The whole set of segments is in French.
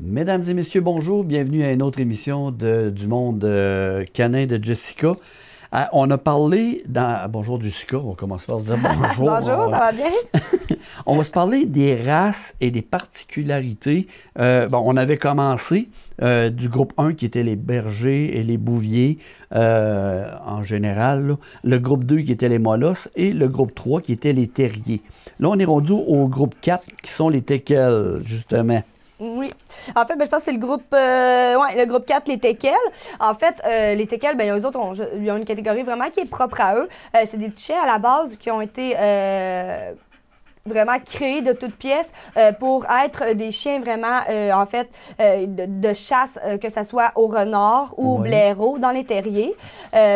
Mesdames et messieurs, bonjour. Bienvenue à une autre émission du monde canin de Jessica. On a parlé dans... Bonjour Jessica, on va commencer par se dire bonjour. Bonjour, ça va bien? On va se parler des races et des particularités. On avait commencé du groupe 1 qui était les bergers et les bouviers en général. Là. Le groupe 2 qui était les molosses et le groupe 3 qui était les terriers. Là, on est rendu au groupe 4 qui sont les teckels, justement. Oui. En fait, je pense que c'est le groupe 4, les teckels. En fait, les teckels, eux autres, ils ont une catégorie vraiment qui est propre à eux. C'est des petits chiens à la base qui ont été vraiment créés de toutes pièces pour être des chiens vraiment, de chasse, que ce soit au renard ou au blaireau dans les terriers.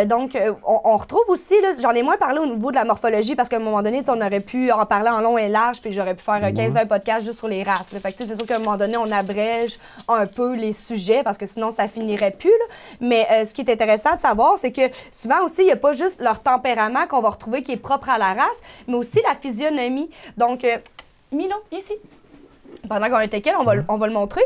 Donc, on retrouve aussi, là, j'en ai moins parlé au niveau de la morphologie parce qu'à un moment donné, on aurait pu en parler en long et large puis j'aurais pu faire 15-20 podcasts juste sur les races. Fait que, c'est sûr qu'à un moment donné, on abrège un peu les sujets parce que sinon, ça finirait plus. Là. Mais ce qui est intéressant de savoir, c'est que souvent aussi, il n'y a pas juste leur tempérament qu'on va retrouver qui est propre à la race, mais aussi la physionomie. Donc, Milo, viens ici. Pendant qu'on a un teckel, on va le montrer.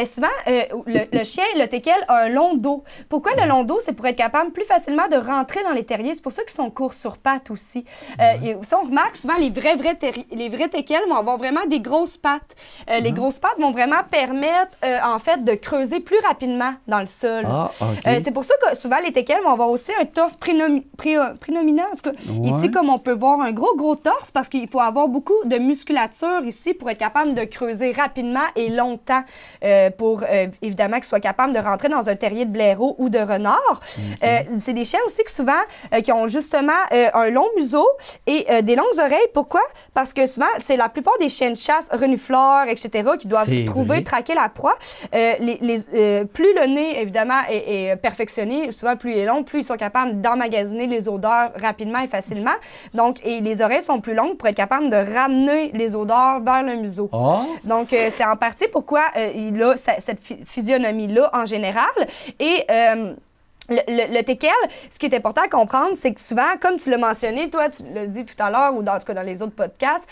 Souvent, le chien, le teckel, a un long dos. Pourquoi le long dos? C'est pour être capable plus facilement de rentrer dans les terriers. C'est pour ça qu'ils sont courts sur pattes aussi. Ça, on remarque souvent, les vrais teckels vont avoir vraiment des grosses pattes. Les grosses pattes vont vraiment permettre, de creuser plus rapidement dans le sol. Ah, okay. C'est pour ça que souvent, les teckels vont avoir aussi un torse prédominant. En tout cas, ici, comme on peut voir, un gros torse parce qu'il faut avoir beaucoup de musculature ici pour être capable de creuser rapidement et longtemps pour, évidemment, qu'ils soient capables de rentrer dans un terrier de blaireau ou de renard. C'est des chiens aussi que souvent, qui ont justement un long museau et des longues oreilles. Pourquoi? Parce que souvent, c'est la plupart des chiens de chasse, renifleurs, etc., qui doivent traquer la proie. Plus le nez, évidemment, est perfectionné, souvent plus il est long, plus ils sont capables d'emmagasiner les odeurs rapidement et facilement. Donc, et les oreilles sont plus longues pour être capables de ramener les odeurs vers le museau. Oh. Donc, c'est en partie pourquoi il a cette physionomie-là en général. Et le teckel, ce qui est important à comprendre, c'est que souvent, comme tu l'as mentionné, toi, tu l'as dit tout à l'heure, ou en tout cas dans les autres podcasts,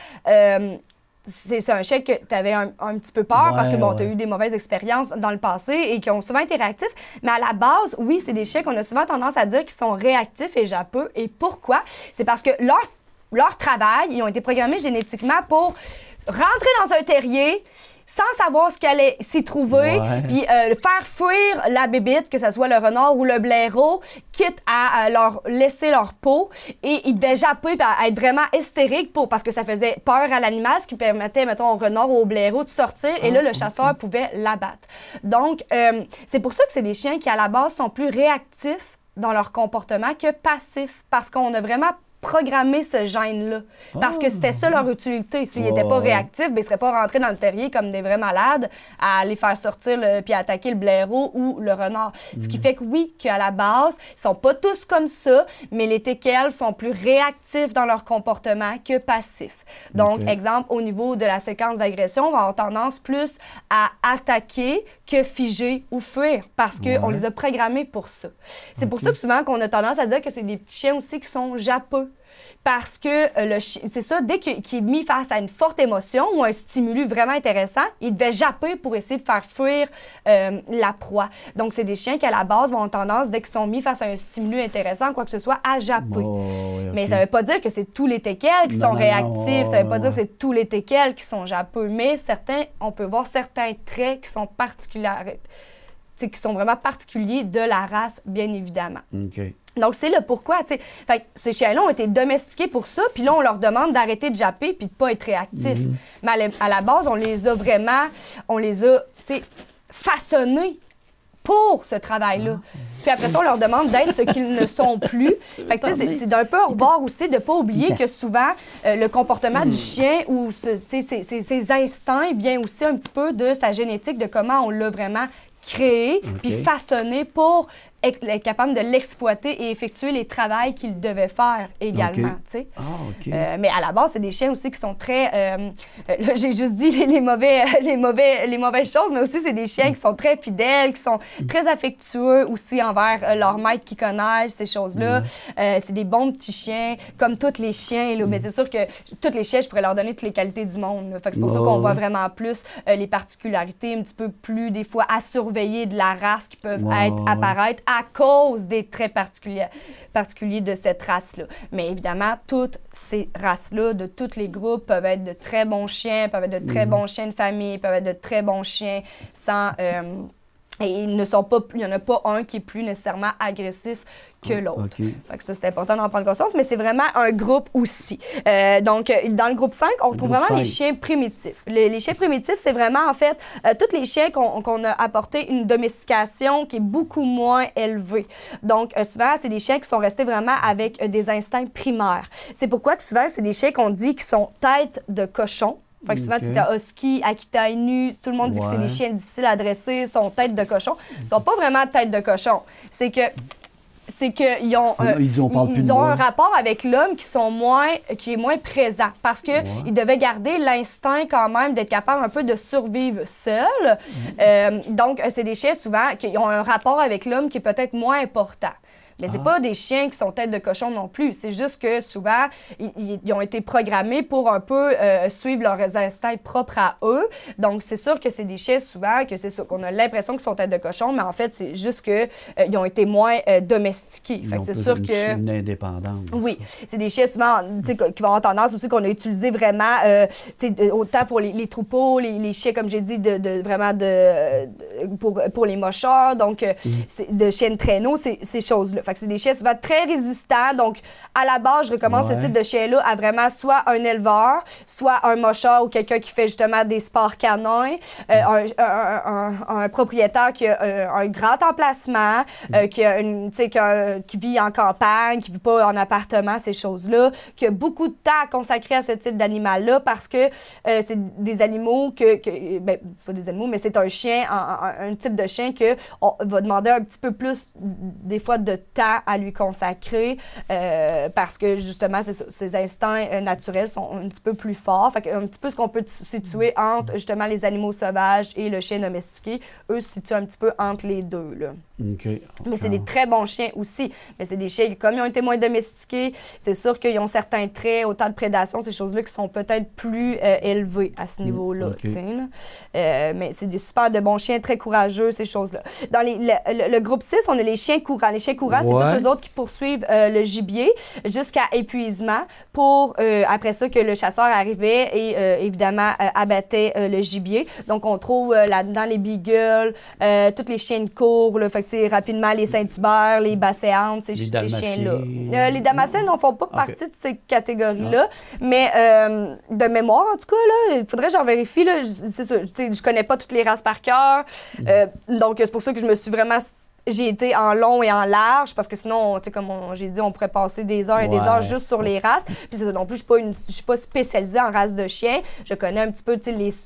c'est un chien que tu avais un petit peu peur parce que, tu as eu des mauvaises expériences dans le passé et qui ont souvent été réactifs. Mais à la base, oui, c'est des chiens qu'on a souvent tendance à dire qu'ils sont réactifs et japeux. Et pourquoi? C'est parce que leur travail, ils ont été programmés génétiquement pour rentrer dans un terrier sans savoir ce qu'il allait s'y trouver, puis faire fuir la bébite, que ce soit le renard ou le blaireau, quitte à leur laisser leur peau. Et ils devaient japper, à être vraiment hystériques parce que ça faisait peur à l'animal, ce qui permettait, mettons, au renard ou au blaireau de sortir, et là, le chasseur pouvait l'abattre. Donc, c'est pour ça que c'est des chiens qui, à la base, sont plus réactifs dans leur comportement que passifs, parce qu'on a vraiment programmer ce gène-là. Parce que c'était ça leur utilité. S'ils n'étaient pas réactifs, ils ne seraient pas rentrés dans le terrier comme des vrais malades à aller faire sortir puis attaquer le blaireau ou le renard. Ce qui fait que oui, qu'à la base, ils ne sont pas tous comme ça, mais les teckels sont plus réactifs dans leur comportement que passifs. Donc, exemple, au niveau de la séquence d'agression, on va avoir tendance plus à attaquer que figer ou fuir parce qu'on les a programmés pour ça. C'est pour ça que souvent qu'on a tendance à dire que c'est des petits chiens aussi qui sont japeux. Parce que c'est ça, dès qu'il est mis face à une forte émotion ou un stimulus vraiment intéressant, il devait japper pour essayer de faire fuir la proie. Donc, c'est des chiens qui, à la base, vont avoir tendance, dès qu'ils sont mis face à un stimulus intéressant, quoi que ce soit, à japper. Mais ça ne veut pas dire que c'est tous les teckels qui sont réactifs. Ça ne veut pas dire que c'est tous les teckels qui sont japeux. Mais on peut voir certains traits qui sont particuliers, qui sont vraiment particuliers de la race, bien évidemment. Donc, c'est le pourquoi, tu sais. Fait que ces chiens-là ont été domestiqués pour ça, puis là, on leur demande d'arrêter de japper puis de pas être réactifs. Mais à la base, on les a, tu sais, façonnés pour ce travail-là. Puis après ça, on leur demande d'être ce qu'ils ne sont plus. Fait que, tu sais, c'est d'un peu au rebord aussi de ne pas oublier que souvent, le comportement du chien ou ses instincts vient aussi un petit peu de sa génétique, de comment on l'a vraiment créé puis façonné pour être capable de l'exploiter et effectuer les travaux qu'il devait faire également. Okay. Ah, OK. Mais à la base, c'est des chiens aussi qui sont très... là, j'ai juste dit les mauvaises choses, mais aussi c'est des chiens qui sont très fidèles, qui sont très affectueux aussi envers leur maître qui connaissent ces choses-là. C'est des bons petits chiens, comme tous les chiens. Là, mais c'est sûr que tous les chiens, je pourrais leur donner toutes les qualités du monde. Là. Fait que c'est pour ça qu'on voit vraiment plus les particularités, un petit peu plus, des fois, à surveiller de la race qui peuvent apparaître à cause des traits particuliers de cette race-là. Mais évidemment, toutes ces races-là, de tous les groupes, peuvent être de très bons chiens, peuvent être de très bons chiens de famille, peuvent être de très bons chiens sans... et il n'y en a pas un qui est plus nécessairement agressif que l'autre. Okay. Fait que ça, c'est important d'en prendre conscience, mais c'est vraiment un groupe aussi. Donc, dans le groupe 5, on retrouve vraiment les chiens primitifs. Les chiens primitifs, c'est vraiment, en fait, tous les chiens qu'on a apporté une domestication qui est beaucoup moins élevée. Donc, souvent, c'est des chiens qui sont restés vraiment avec des instincts primaires. C'est pourquoi que souvent, c'est des chiens qu'on dit qui sont tête de cochon. Fait que souvent, tu as Husky, Akita Inu, tout le monde dit que c'est des chiens difficiles à dresser, sont tête de cochon. Ils sont pas vraiment tête de cochon. C'est qu'ils ont, ils ont un rapport avec l'homme qui est moins présent parce qu'ils devaient garder l'instinct quand même d'être capable un peu de survivre seul. Donc, c'est des chiens souvent qui ont un rapport avec l'homme qui est peut-être moins important. Mais c'est pas des chiens qui sont tête de cochon non plus. C'est juste que souvent, ils ont été programmés pour un peu suivre leurs instincts propres à eux. Donc, c'est sûr que c'est des chiens souvent que c'est ça, qu'on a l'impression qu'ils sont tête de cochon, mais en fait, c'est juste qu'ils ont été moins domestiqués. Fait que c'est sûr que... une indépendance. Oui. C'est des chiens souvent qui vont avoir tendance aussi qu'on a utilisé vraiment autant pour les troupeaux, les chiens, comme j'ai dit, pour les mocheurs, donc de chiens de traîneau, ces choses-là. Fait que c'est des chiens souvent très résistants. Donc, à la base, je recommande ce type de chien-là à vraiment soit un éleveur, soit un mocheur ou quelqu'un qui fait justement des sports canins, un propriétaire qui a un grand emplacement, qui vit en campagne, qui ne vit pas en appartement, ces choses-là, qui a beaucoup de temps à consacrer à ce type d'animal-là parce que c'est des animaux pas des animaux, mais c'est un chien, un type de chien qu'on va demander un petit peu plus, des fois, de temps à lui consacrer parce que justement ses instincts naturels sont un petit peu plus forts. Fait un petit peu ce qu'on peut situer entre justement les animaux sauvages et le chien domestiqué, eux se situent un petit peu entre les deux. Là. Okay. Mais c'est des très bons chiens aussi. Mais c'est des chiens qui, comme ils ont été moins domestiqués, c'est sûr qu'ils ont certains traits, autant de prédation, ces choses-là qui sont peut-être plus élevés à ce niveau-là. Mais c'est des super de bons chiens, très courageux, ces choses-là. Dans le groupe 6, on a les chiens courants. Les chiens courants, c'est tous les autres qui poursuivent le gibier jusqu'à épuisement pour, après ça, que le chasseur arrivait et, évidemment, abattait le gibier. Donc, on trouve là-dedans les beagles, tous les chiens de cour, là, fait que, rapidement, les Saint-Hubert, les Basset-Hound, ces chiens-là. Les Dalmatiens n'en font pas partie de ces catégories-là, mais de mémoire, en tout cas, là, il faudrait que j'en vérifie. Là, c'est ça, je connais pas toutes les races par cœur, donc c'est pour ça que je me suis vraiment... J'ai été en long et en large parce que sinon, comme j'ai dit, on pourrait passer des heures et des heures juste sur les races. Puis non plus, je suis pas spécialisée en race de chiens. Je connais un petit peu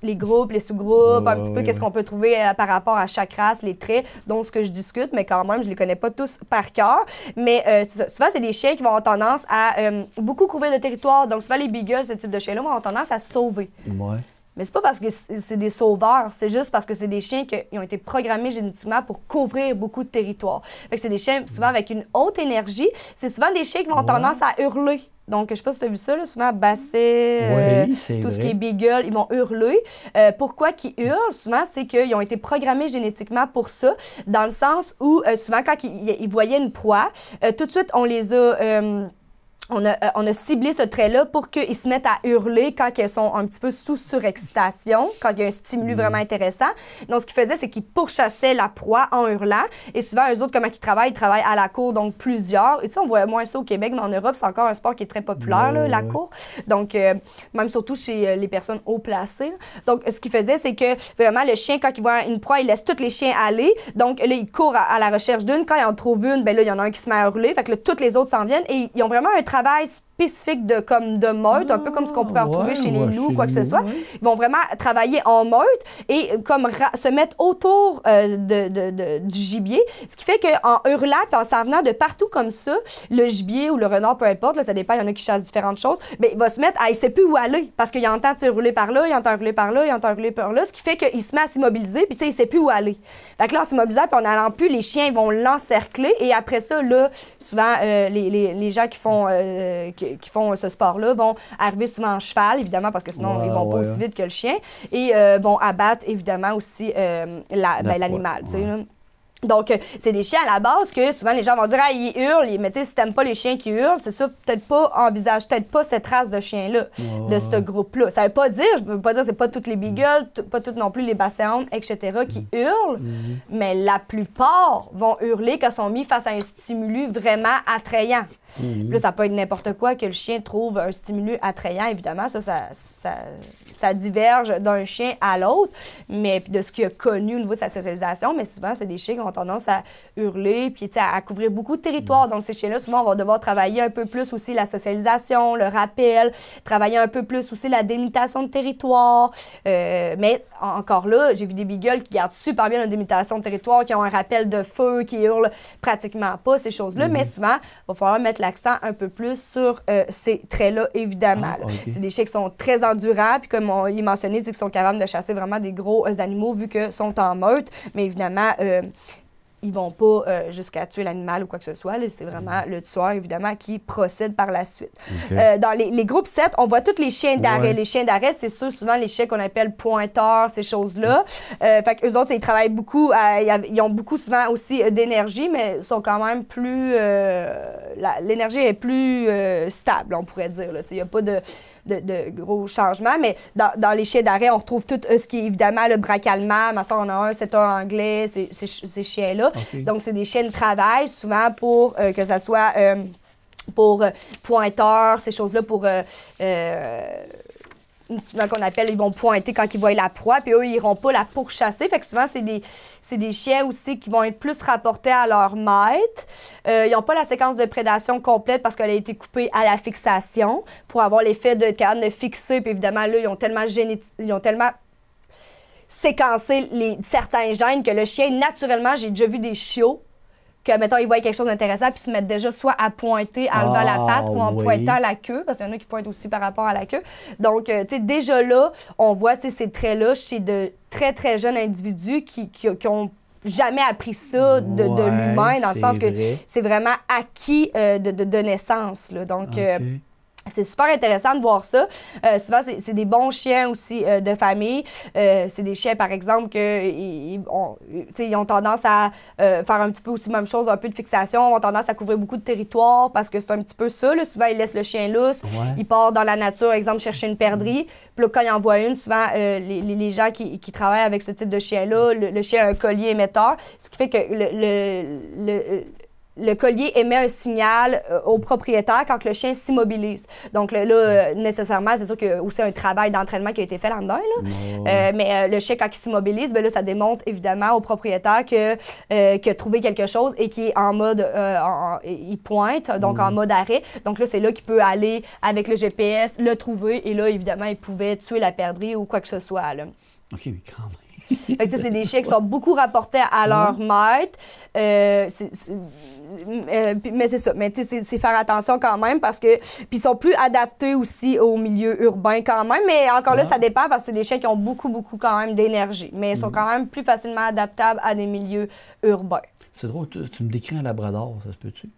les groupes, les sous-groupes, un petit peu qu'est-ce qu'on peut trouver par rapport à chaque race, les traits dont ce que je discute, mais quand même, je les connais pas tous par cœur. Mais souvent, c'est des chiens qui vont avoir tendance à beaucoup couvrir le territoire. Donc souvent, les beagles, ce type de chiens-là, vont avoir tendance à se sauver. Ouais. Mais c'est pas parce que c'est des sauveurs, c'est juste parce que c'est des chiens qui ont été programmés génétiquement pour couvrir beaucoup de territoire. Fait que c'est des chiens souvent avec une haute énergie. C'est souvent des chiens qui vont avoir tendance à hurler. Donc, je sais pas si tu as vu ça, là, souvent Basset, tout ce qui est beagle, ils vont hurler. Pourquoi qu'ils hurlent? Souvent, c'est qu'ils ont été programmés génétiquement pour ça, dans le sens où souvent, quand ils voyaient une proie, tout de suite, on les a... On a ciblé ce trait-là pour qu'ils se mettent à hurler quand ils sont un petit peu sous surexcitation, quand il y a un stimulus vraiment intéressant. Donc, ce qu'ils faisaient, c'est qu'ils pourchassaient la proie en hurlant. Et souvent, eux autres, comment ils travaillent à la cour, donc plusieurs. Et tu sais, on voit moins ça au Québec, mais en Europe, c'est encore un sport qui est très populaire, là, la cour. Donc, même surtout chez les personnes haut placées. Donc, ce qu'ils faisaient, c'est que vraiment, le chien, quand il voit une proie, il laisse tous les chiens aller. Donc, là, il court à la recherche d'une. Quand il en trouve une, ben là, il y en a un qui se met à hurler. Fait que là, toutes les autres s'en viennent. Et ils ont vraiment un travail spécifique de meute, un peu comme ce qu'on pourrait retrouver chez les loups, quoi que ce soit. Ils vont vraiment travailler en meute et comme se mettre autour du gibier, ce qui fait qu'en hurlant et en s'en venant de partout comme ça, le gibier ou le renard, peu importe, là, ça dépend, il y en a qui chassent différentes choses, mais il va se mettre à, il sait plus où aller parce qu'il entend rouler par là, il entend rouler par là, il entend rouler par là, ce qui fait qu'il se met à s'immobiliser, puis il sait plus où aller. Fait que là, en s'immobilisant, puis en allant plus, les chiens vont l'encercler et après ça, là, souvent, les gens qui font ce sport-là vont arriver souvent en cheval, évidemment, parce que sinon, ils vont pas aussi vite que le chien, et vont abattre, évidemment, aussi l'animal, tu sais, là. Donc, c'est des chiens à la base que souvent les gens vont dire « Ah, ils hurlent », mais tu sais, si t'aimes pas les chiens qui hurlent, c'est ça, envisage peut-être pas cette race de chiens-là, de ce groupe-là. Ça veut pas dire, je veux pas dire, c'est pas toutes les beagles, pas toutes non plus les basset hounds, etc., qui hurlent, mais la plupart vont hurler quand ils sont mis face à un stimulus vraiment attrayant. Là, ça peut être n'importe quoi que le chien trouve un stimulus attrayant, évidemment, ça diverge d'un chien à l'autre, mais de ce qu'il a connu au niveau de sa socialisation, mais souvent, c'est des chiens qui ont tendance à hurler, puis à couvrir beaucoup de territoire. Donc, ces chiens-là, souvent, on va devoir travailler un peu plus aussi la socialisation, le rappel, travailler un peu plus aussi la délimitation de territoire. Mais encore là, j'ai vu des beagles qui gardent super bien la délimitation de territoire, qui ont un rappel de feu, qui hurlent pratiquement pas, ces choses-là, mais souvent, il va falloir mettre l'accent un peu plus sur ces traits-là, évidemment. C'est des chiens qui sont très endurants, puis comme il est mentionné, c'est qu'ils sont capables de chasser vraiment des gros animaux vu qu'ils sont en meute, mais évidemment, ils vont pas jusqu'à tuer l'animal ou quoi que ce soit. C'est vraiment le tueur, évidemment, qui procède par la suite. Dans les groupes 7, on voit tous les chiens d'arrêt. Les chiens d'arrêt, c'est souvent les chiens qu'on appelle pointeurs, ces choses-là. Fait qu'eux autres, ils travaillent beaucoup, ils ont beaucoup souvent aussi d'énergie, mais sont quand même plus... l'énergie est plus stable, on pourrait dire. Il n'y a pas de gros changements, mais dans les chiens d'arrêt, on retrouve tout ce qui est évidemment le bras calmant. Ma soeur en a un, c'est un anglais, ces chiens-là. Donc, c'est des chiens de travail, souvent pour que ça soit pour pointeurs, ces choses-là, pour souvent qu'on appelle, ils vont pointer quand ils voient la proie, puis eux, ils n'iront pas la pourchasser. Fait que souvent, c'est des chiens aussi qui vont être plus rapportés à leur maître. Ils n'ont pas la séquence de prédation complète parce qu'elle a été coupée à la fixation pour avoir l'effet de capable de fixer. Puis évidemment, là, ils ont tellement séquencé certains gènes que le chien, naturellement, j'ai déjà vu des chiots que, mettons, ils voient quelque chose d'intéressant puis se mettent déjà soit à pointer en levant la patte ou en pointant la queue, parce qu'il y en a qui pointent aussi par rapport à la queue. Donc, tu sais, déjà là, on voit, tu sais, ces traits-là chez de très, très jeunes individus qui ont jamais appris ça de l'humain, dans le sens que c'est vraiment acquis de naissance, là. Donc, c'est super intéressant de voir ça. Souvent, c'est des bons chiens aussi de famille. C'est des chiens, par exemple, ils ont tendance à faire un petit peu aussi la même chose, un peu de fixation, ont tendance à couvrir beaucoup de territoire parce que c'est un petit peu ça. Là. Souvent, ils laissent le chien lousse. Ils partent dans la nature, exemple, chercher une perdrix. Puis là, quand ils en voient une, souvent, les gens qui travaillent avec ce type de chien-là, le chien a un collier émetteur, ce qui fait que le collier émet un signal au propriétaire quand le chien s'immobilise. Donc là, nécessairement, c'est sûr qu'il y a aussi un travail d'entraînement qui a été fait là-dedans. Là. Mais le chien, quand il s'immobilise, là, ça démontre évidemment au propriétaire qu'il a trouvé quelque chose et qu'il est en mode... il pointe, donc en mode arrêt. Donc là, c'est là qu'il peut aller avec le GPS, le trouver, et là, évidemment, il pouvait tuer la perdrix ou quoi que ce soit. Là. OK, mais quand même. Fait que, c'est des chiens qui sont beaucoup rapportés à leur maître. Mais c'est ça. Mais c'est faire attention quand même parce que... Puis ils sont plus adaptés aussi au milieu urbain quand même. Mais encore là, ça dépend parce que c'est des chiens qui ont beaucoup, beaucoup quand même d'énergie. Mais ils sont quand même plus facilement adaptables à des milieux urbains. C'est drôle, tu me décris un labrador, ça se peut-tu?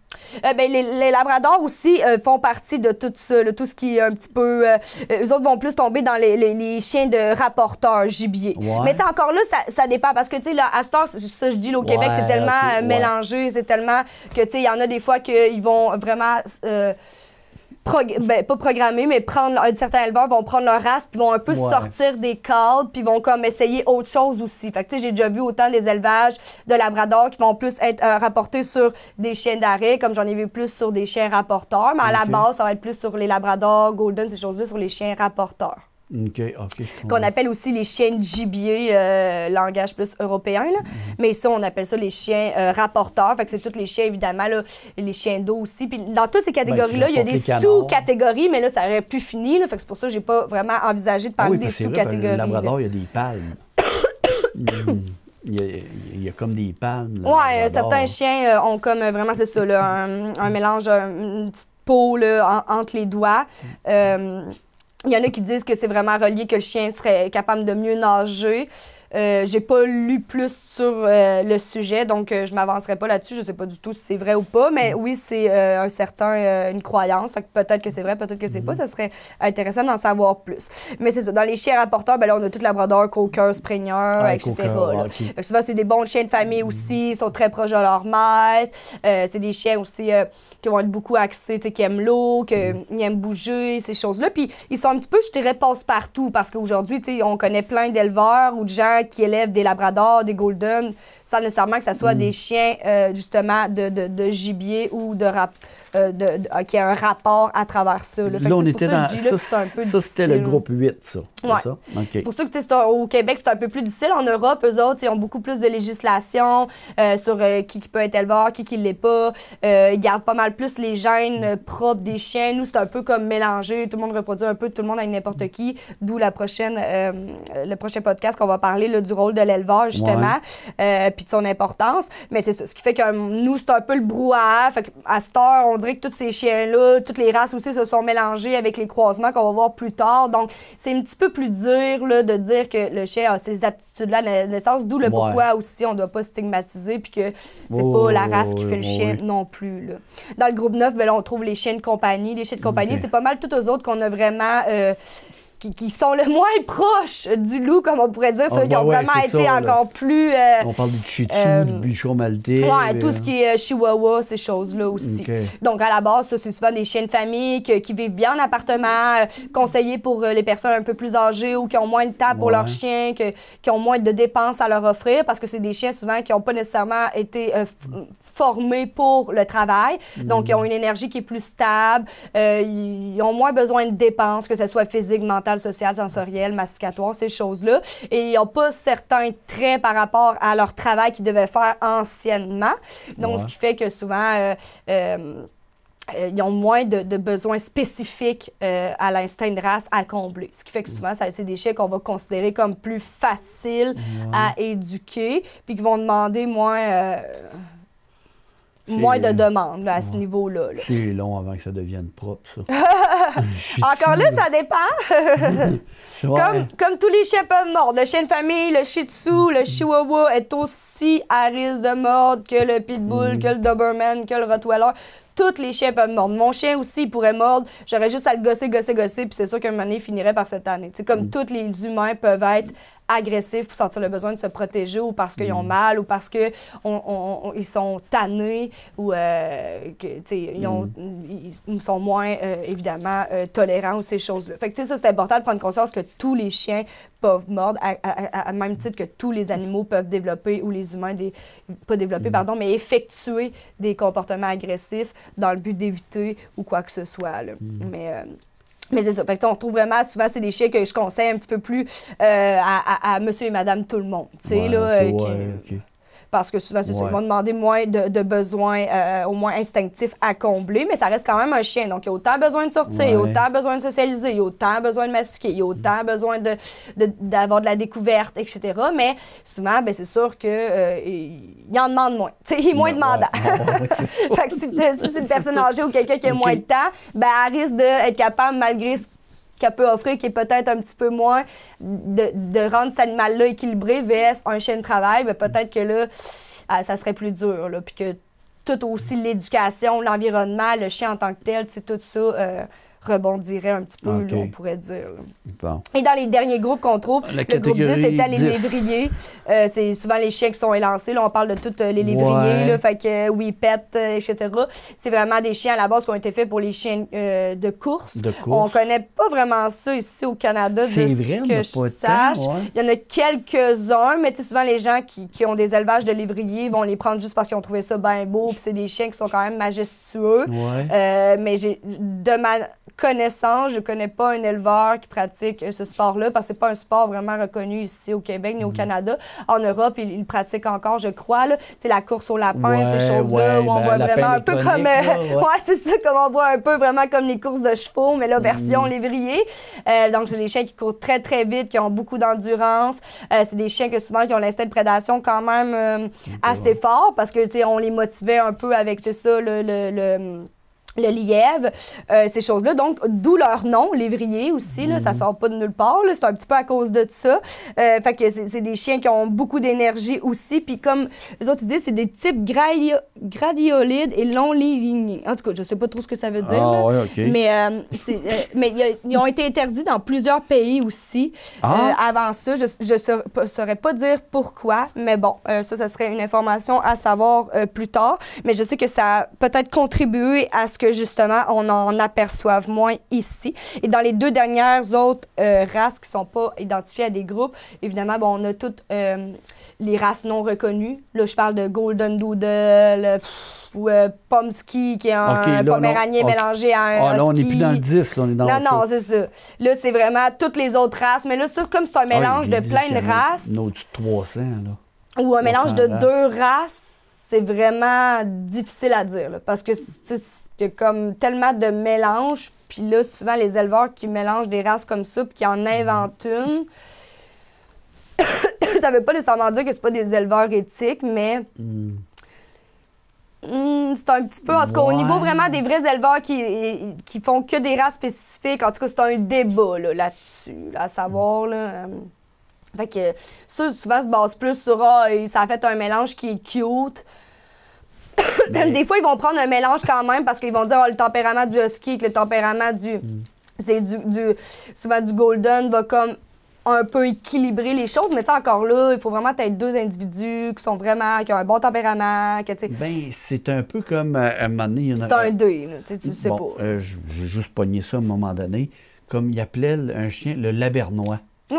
Les labradors aussi font partie de tout ça, là, tout ce qui est un petit peu... eux autres vont plus tomber dans les chiens de rapporteurs gibier. Mais encore là, ça dépend parce que, tu sais, à cette heure, ça je dis là, au Québec, c'est tellement mélangé, c'est tellement que, tu sais, il y en a des fois qu'ils vont vraiment... pas programmer, mais certains éleveurs vont prendre leur race puis vont un peu sortir des cadres puis vont comme essayer autre chose aussi. Fait que tu sais, j'ai déjà vu autant des élevages de labrador qui vont plus être rapportés sur des chiens d'arrêt, comme j'en ai vu plus sur des chiens rapporteurs, mais à la base, ça va être plus sur les labradors, golden, ces choses-là, sur les chiens rapporteurs. OK, je qu'on comprends. appelle aussi les chiens de gibier, langage plus européen. Là. Mais ça, on appelle ça les chiens rapporteurs. Fait que c'est tous les chiens, évidemment, là, les chiens d'eau aussi. Puis dans toutes ces catégories-là, il y a des sous-catégories, mais là, ça aurait pu finir. Là. Fait que c'est pour ça que j'ai pas vraiment envisagé de parler des sous-catégories. Le Labrador, il y a des palmes. Il y a comme des palmes. Oui, certains chiens ont comme vraiment, c'est ça, là, un mélange, une petite peau là, entre les doigts. Il y en a qui disent que c'est vraiment relié, que le chien serait capable de mieux nager. J'ai pas lu plus sur le sujet, donc je m'avancerai pas là-dessus. Je sais pas du tout si c'est vrai ou pas, mais oui, c'est une croyance. Fait que peut-être que c'est vrai, peut-être que c'est pas. Ça serait intéressant d'en savoir plus. Mais c'est ça. Dans les chiens rapporteurs, ben là, on a tout Labrador, Cocker, Springer, etc. Okay. Fait que souvent, c'est des bons chiens de famille aussi. Ils sont très proches de leur maître. C'est des chiens aussi qui vont être beaucoup axés, qui aiment l'eau, qui aiment bouger, ces choses-là. Puis ils sont un petit peu, je dirais, passe-partout parce qu'aujourd'hui, on connaît plein d'éleveurs ou de gens qui élèvent des labradors, des golden, sans nécessairement que ce soit des chiens, justement, de gibier ou qui a un rapport à travers ça. Là, on était dans... Ça, c'était le groupe 8, ça. Ouais. Okay. C'est pour ça que au Québec, c'est un peu plus difficile. En Europe, eux autres, ils ont beaucoup plus de législation sur qui peut être éleveur, qui ne l'est pas. Ils gardent pas mal plus les gènes propres des chiens. Nous, c'est un peu comme mélangé. Tout le monde reproduit un peu tout le monde avec n'importe qui. D'où le prochain podcast qu'on va parler là, du rôle de l'éleveur, justement, puis de son importance. Mais c'est ça. Ce qui fait que nous, c'est un peu le brouhaha. Fait qu'à cette heure, on dirait que tous ces chiens-là, toutes les races aussi se sont mélangées avec les croisements qu'on va voir plus tard. Donc, c'est un petit peu plus dur là, de dire que le chien a ces aptitudes-là de la naissance, d'où le pourquoi aussi on ne doit pas stigmatiser puis que c'est pas la race qui fait le chien non plus. Là. Dans le groupe 9, ben là, on trouve les chiens de compagnie. Les chiens de compagnie, c'est pas mal tous eux autres qu'on a vraiment... Qui sont le moins proches du loup, comme on pourrait dire, ceux qui ont vraiment été encore plus... on parle du Shih Tzu, du bichon maltais. Oui, tout ce qui est chihuahua, ces choses-là aussi. Okay. Donc, à la base, ça, c'est souvent des chiens de famille qui vivent bien en appartement, conseillés pour les personnes un peu plus âgées ou qui ont moins de temps pour leurs chiens, qui ont moins de dépenses à leur offrir, parce que c'est des chiens souvent qui n'ont pas nécessairement été formés pour le travail. Donc, ils ont une énergie qui est plus stable, ils ont moins besoin de dépenses, que ce soit physique, mentale, sociale, sensorielle, masticatoire, ces choses-là. Et ils n'ont pas certains traits par rapport à leur travail qu'ils devaient faire anciennement. Donc, ce qui fait que souvent, ils ont moins de besoins spécifiques à l'instinct de race à combler. Ce qui fait que souvent, c'est des chiens qu'on va considérer comme plus faciles à éduquer, puis qui vont demander moins de demandes là, à ce niveau-là. Là. C'est long avant que ça devienne propre, ça. Encore là, ça dépend. Comme tous les chiens peuvent mordre. Le chien de famille, le Shih Tzu, le Chihuahua est aussi à risque de mordre que le Pitbull, que le Doberman, que le Rottweiler. Tous les chiens peuvent mordre. Mon chien aussi, il pourrait mordre. J'aurais juste à le gosser, puis c'est sûr qu'un moment donné, il finirait par se tanner. C'est comme tous les humains peuvent être agressifs pour sentir le besoin de se protéger ou parce qu'ils ont mal ou parce qu'ils sont tannés ou ils sont moins, évidemment, tolérants ou ces choses-là. Fait que ça, c'est important de prendre conscience que tous les chiens peuvent mordre à même titre que tous les animaux peuvent développer ou les humains, mais effectuer des comportements agressifs dans le but d'éviter ou quoi que ce soit. Là. Mais c'est ça. Fait que, on retrouve vraiment, souvent, c'est des chiens que je conseille un petit peu plus à monsieur et madame tout le monde. Parce que souvent, c'est ça, ils vont demander moins de besoins, au moins instinctifs à combler, mais ça reste quand même un chien. Donc, il y a autant besoin de sortir, il y a autant besoin de socialiser, il y a autant besoin de mastiquer, il y a autant besoin d'avoir de la découverte, etc. Mais souvent, ben, c'est sûr qu'il en demande moins. Il est moins demandant. Fait que si c'est une personne âgée ou quelqu'un qui a moins de temps, ben, elle risque d'être capable, malgré ce qu'elle peut offrir, qui est peut-être un petit peu moins, de rendre cet animal-là équilibré vs un chien de travail, bien, peut-être que là, ça serait plus dur. Là, puis que tout aussi l'éducation, l'environnement, le chien en tant que tel, tout ça rebondirait un petit peu, là, on pourrait dire. Bon. Et dans les derniers groupes qu'on trouve, le groupe 10, c'était les lévriers. C'est souvent les chiens qui sont élancés. Là, on parle de tous les lévriers, là, fait que Whippet, etc. C'est vraiment des chiens à la base qui ont été faits pour les chiens de course. On connaît pas vraiment ça ici au Canada, de ce que je sache. Il y en a quelques-uns, mais souvent les gens qui ont des élevages de lévriers vont les prendre juste parce qu'ils ont trouvé ça bien beau. Puis c'est des chiens qui sont quand même majestueux. Mais de ma connaissance, je connais pas un éleveur qui pratique ce sport-là, parce que c'est pas un sport vraiment reconnu ici au Québec ni au Canada. En Europe, ils le pratiquent encore, je crois. C'est la course au lapin, ces choses-là, où on voit vraiment un peu comme... c'est ça, comme on voit un peu vraiment comme les courses de chevaux, mais là, version lévrier. Donc, c'est des chiens qui courent très, très vite, qui ont beaucoup d'endurance. C'est des chiens que souvent, qui ont l'instinct de prédation quand même assez fort, parce que, tu sais, on les motivait un peu avec, c'est ça, le lièvre, ces choses-là. Donc, d'où leur nom, lévrier aussi, là, ça sort pas de nulle part, c'est un petit peu à cause de ça. Fait que c'est des chiens qui ont beaucoup d'énergie aussi, puis comme les autres ils disent, c'est des types gradiolides et longs-lignés. En tout cas, je sais pas trop ce que ça veut dire, là. Ouais, OK. Mais ils ont été interdits dans plusieurs pays aussi. Avant ça, je saurais pas dire pourquoi, mais bon, ça serait une information à savoir plus tard. Mais je sais que ça a peut-être contribué à ce que justement, on en aperçoive moins ici. Et dans les 2 dernières autres races qui ne sont pas identifiées à des groupes, évidemment, bon, on a toutes les races non reconnues. Là, je parle de Golden Doodle, ou Pomsky, qui est un Poméranie mélangé à un husky. Là, on n'est plus dans le 10, là, on est dans Non, c'est ça. Là, c'est vraiment toutes les autres races. Mais là, ça, comme c'est un mélange de plein de races... au-dessus de 300, là. Ou un mélange de 2 races, c'est vraiment difficile à dire, là, parce que c'est comme tellement de mélanges, puis là, souvent, les éleveurs qui mélangent des races comme ça, puis qui en inventent une, ça veut pas nécessairement dire que c'est pas des éleveurs éthiques, mais c'est un petit peu, en tout cas, au niveau vraiment des vrais éleveurs qui font que des races spécifiques, en tout cas, c'est un débat là-dessus, à savoir, là... Fait que ça, souvent, se base plus sur ça a fait un mélange qui est cute. Des fois, ils vont prendre un mélange quand même parce qu'ils vont dire le tempérament du husky avec le tempérament souvent du golden va comme un peu équilibrer les choses. Mais encore là, il faut vraiment être 2 individus qui ont un bon tempérament. C'est un peu comme à un moment donné... C'est un deuil, tu sais pas. J'ai juste pogné ça à un moment donné. Comme il appelait un chien le labernois. Oui.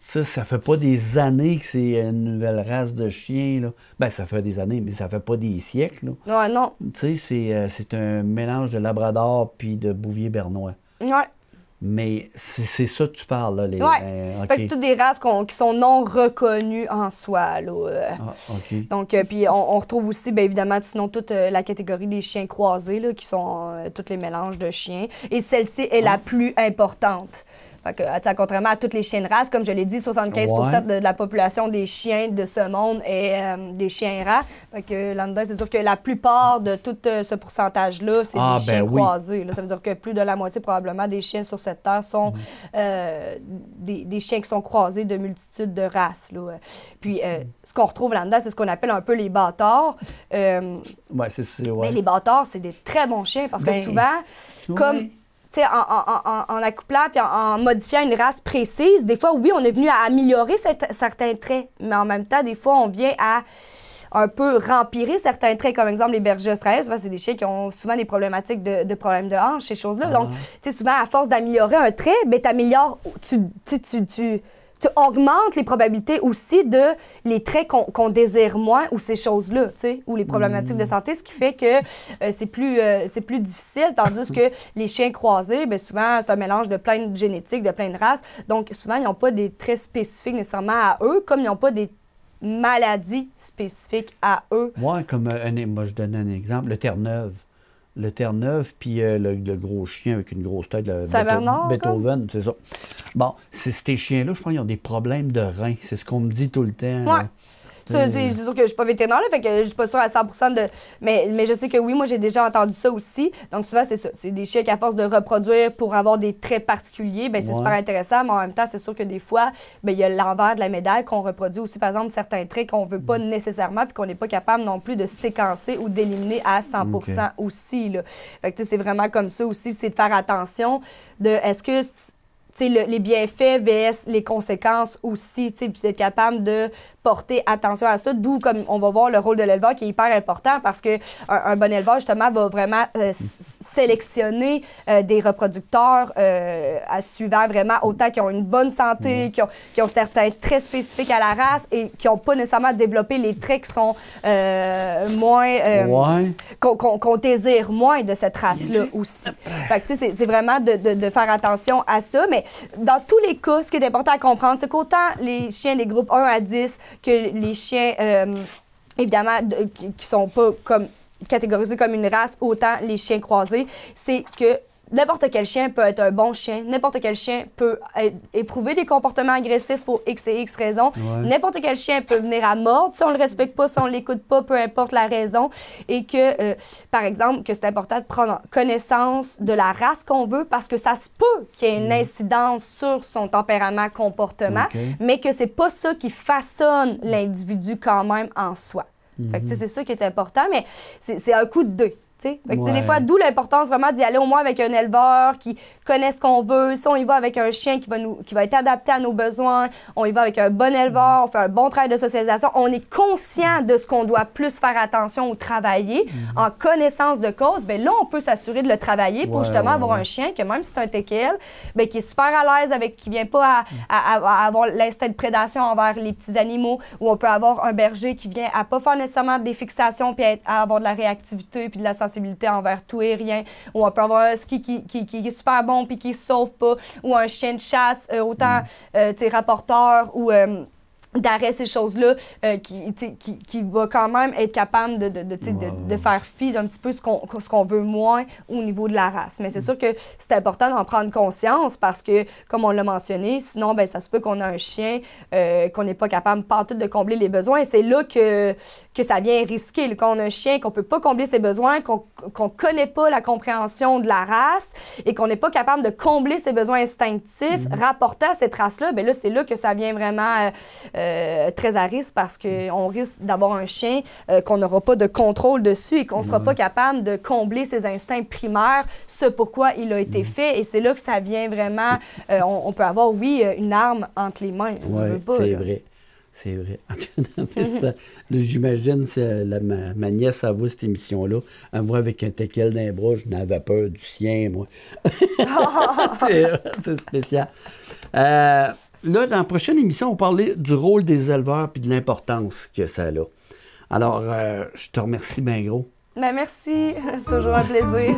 Ça fait pas des années que c'est une nouvelle race de chien, là. Ben, ça fait des années, mais ça fait pas des siècles, là. Ouais, non. Tu sais, c'est un mélange de labrador puis de bouvier bernois. Ouais. Mais c'est ça que tu parles, là. Fait que c'est toutes des races qui sont non reconnues en soi, là. OK. Donc, puis on retrouve aussi, bien évidemment, sinon toute la catégorie des chiens croisés, là, qui sont tous les mélanges de chiens. Et celle-ci est la plus importante. Fait que, contrairement à toutes les chiens de race, comme je l'ai dit, 75 de la population des chiens de ce monde est des chiens rats. Fait que là-dedans, c'est sûr que la plupart de tout ce pourcentage-là, c'est des chiens croisés. Là. Ça veut dire que plus de la moitié, probablement, des chiens sur cette terre sont des chiens qui sont croisés de multitudes de races. Là. Puis, ce qu'on retrouve là-dedans, c'est ce qu'on appelle un peu les bâtards. Mais les bâtards, c'est des très bons chiens parce que souvent, comme... En accouplant puis en modifiant une race précise, des fois, oui, on est venu à améliorer certains traits, mais en même temps, des fois, on vient à un peu rempirer certains traits, comme exemple les bergers australiens. Souvent, c'est des chiens qui ont souvent des problématiques de problèmes de hanche, ces choses-là. Donc, souvent, à force d'améliorer un trait, ben, t'améliores, tu augmentes les probabilités aussi de les traits qu'on désire moins ou ces choses-là, tu sais, ou les problématiques de santé, ce qui fait que c'est plus difficile, tandis que les chiens croisés, bien souvent, c'est un mélange de plein de génétiques, de plein de races. Donc, souvent, ils n'ont pas des traits spécifiques nécessairement à eux, comme ils n'ont pas des maladies spécifiques à eux. Moi, moi, je donne un exemple, le Terre-Neuve. Le Terre-Neuve, puis le gros chien avec une grosse tête, le Beethoven, c'est ça. Bon, ces chiens-là, je pense qu'ils ont des problèmes de reins. C'est ce qu'on me dit tout le temps. Ouais. C'est sûr que je suis pas vétérinaire, là, fait que je suis pas sûre à 100% de... Mais je sais que oui, moi, j'ai déjà entendu ça aussi. Donc, souvent, c'est ça. C'est des chiens qui, à force de reproduire pour avoir des traits particuliers, bien, c'est super intéressant, mais en même temps, c'est sûr que des fois, bien, il y a l'envers de la médaille qu'on reproduit aussi, par exemple, certains traits qu'on veut pas nécessairement puis qu'on n'est pas capable non plus de séquencer ou d'éliminer à 100% aussi, là. Fait que, c'est vraiment comme ça aussi, c'est de faire attention de est-ce que... les bienfaits vs les conséquences aussi, puis d'être capable de porter attention à ça, d'où, comme on va voir, le rôle de l'éleveur qui est hyper important parce qu'un bon éleveur, justement, va vraiment sélectionner des reproducteurs suivant vraiment autant qui ont une bonne santé, qui ont certains traits spécifiques à la race et qui n'ont pas nécessairement développé les traits qui sont moins... qu'on désire moins de cette race-là aussi. Fait que, tu sais, c'est vraiment de faire attention à ça, mais dans tous les cas, ce qui est important à comprendre, c'est qu'autant les chiens des groupes 1 à 10 que les chiens, évidemment, qui sont pas comme catégorisés comme une race, autant les chiens croisés, c'est que n'importe quel chien peut être un bon chien, n'importe quel chien peut éprouver des comportements agressifs pour X et X raisons, n'importe quel chien peut venir à mordre si on le respecte pas, si on l'écoute pas, peu importe la raison, et que, par exemple, que c'est important de prendre connaissance de la race qu'on veut parce que ça se peut qu'il y ait une incidence sur son tempérament, comportement, mais que c'est pas ça qui façonne l'individu quand même en soi. Fait que, c'est ça qui est important, mais c'est un coup de deux. Fait que, des fois, d'où l'importance vraiment d'y aller au moins avec un éleveur qui connaît ce qu'on veut. Si on y va avec un chien qui va être adapté à nos besoins, on y va avec un bon éleveur, on fait un bon travail de socialisation, on est conscient de ce qu'on doit plus faire attention ou travailler en connaissance de cause, bien là, on peut s'assurer de le travailler pour justement avoir un chien que même si c'est un TKL, bien, qui est super à l'aise avec, qui vient pas à avoir l'instinct de prédation envers les petits animaux, ou on peut avoir un berger qui vient à pas faire nécessairement des fixations puis à avoir de la réactivité puis de la sensibilité envers tout et rien, ou on peut avoir un husky qui est super bon puis qui ne se sauve pas, ou un chien de chasse, autant rapporteur ou d'arrêt, ces choses-là, qui va quand même être capable de faire fi d'un petit peu ce qu'on veut moins au niveau de la race. Mais c'est sûr que c'est important d'en prendre conscience parce que, comme on l'a mentionné, sinon, ben ça se peut qu'on a un chien qu'on n'est pas capable partout de combler les besoins. Et c'est là que ça vient risqué. Quand on a un chien qu'on ne peut pas combler ses besoins, qu'on ne connaît pas la compréhension de la race et qu'on n'est pas capable de combler ses besoins instinctifs rapportés à cette race-là, bien là, c'est là que ça vient vraiment très à risque parce qu'on risque d'avoir un chien qu'on n'aura pas de contrôle dessus et qu'on ne sera pas capable de combler ses instincts primaires, ce pourquoi il a été fait. Et c'est là que ça vient vraiment... on peut avoir, oui, une arme entre les mains. Oui, c'est vrai. C'est vrai. Là, j'imagine, ma nièce, elle voit cette émission-là. Elle me voit avec un teckel dans les bras, je n'avais peur du sien, moi. C'est spécial. Là, dans la prochaine émission, on va parler du rôle des éleveurs et de l'importance que ça a. Alors, je te remercie bien gros. Ben merci, c'est toujours un plaisir.